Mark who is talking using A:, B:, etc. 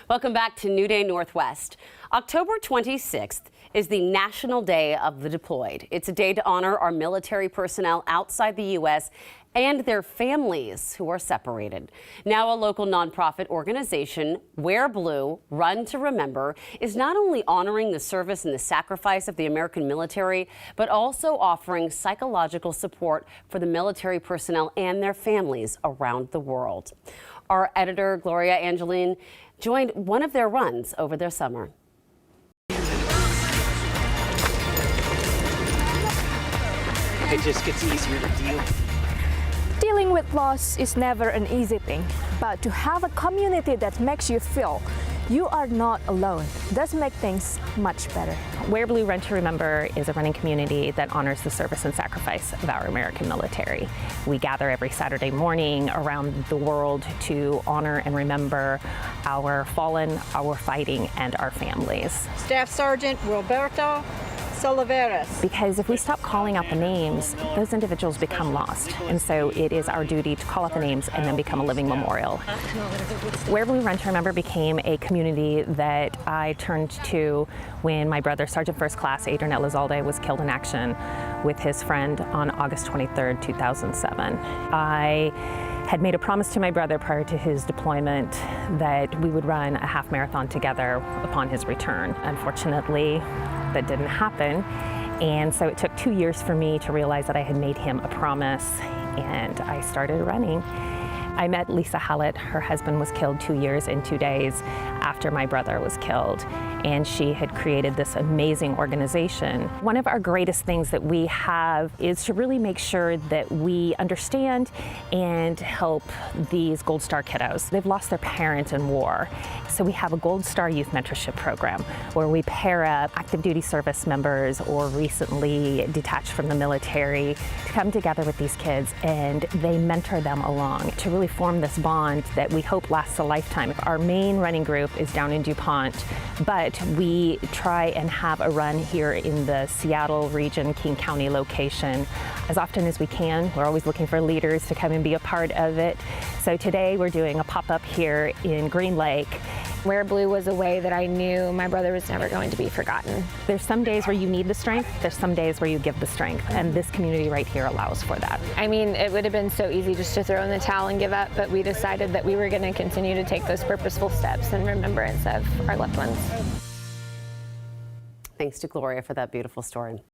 A: Welcome back to New Day Northwest. October 26th is the National Day of the Deployed. It's a day to honor our military personnel outside the U.S. and their families who are separated. Now a local nonprofit organization, Wear Blue, Run to Remember, is not only honoring the service and the sacrifice of the American military, but also offering psychological support for the military personnel and their families around the world. Our editor, Gloria Angeline, joined one of their runs over their summer.
B: It just gets easier to deal.
C: Dealing with loss is never an easy thing, but to have a community that makes you feel you are not alone does make things much better.
D: Wear Blue, Run to Remember is a running community that honors the service and sacrifice of our American military. We gather every Saturday morning around the world to honor and remember our fallen, our fighting, and our families.
E: Staff Sergeant Roberto Soliveras.
D: Because if we stop calling out the names, those individuals become lost. And so it is our duty to call out the names and then become a living memorial. Wear Blue, Run to Remember became a community that I turned to when my brother, Sergeant First Class Adrian Elizalde, was killed in action with his friend on August 23rd, 2007. I had made a promise to my brother prior to his deployment that we would run a half marathon together upon his return. Unfortunately, that didn't happen, and so it took 2 years for me to realize that I had made him a promise, and I started running. I met Lisa Hallett. Her husband was killed 2 years and 2 days after my brother was killed, and she had created this amazing organization. One of our greatest things that we have is to really make sure that we understand and help these Gold Star kiddos. They've lost their parent in war, so we have a Gold Star Youth Mentorship Program where we pair up active duty service members or recently detached from the military to come together with these kids, and they mentor them along to really form this bond that we hope lasts a lifetime. Our main running group is down in DuPont, but we try and have a run here in the Seattle region, King County location as often as we can. We're always looking for leaders to come and be a part of it. So today we're doing a pop-up here in Green Lake.
C: Wear Blue was a way that I knew my brother was never going to be forgotten.
D: There's some days where you need the strength, there's some days where you give the strength, and this community right here allows for that.
C: I mean, it would have been so easy just to throw in the towel and give up, but we decided that we were going to continue to take those purposeful steps in remembrance of our loved ones.
A: Thanks to Gloria for that beautiful story.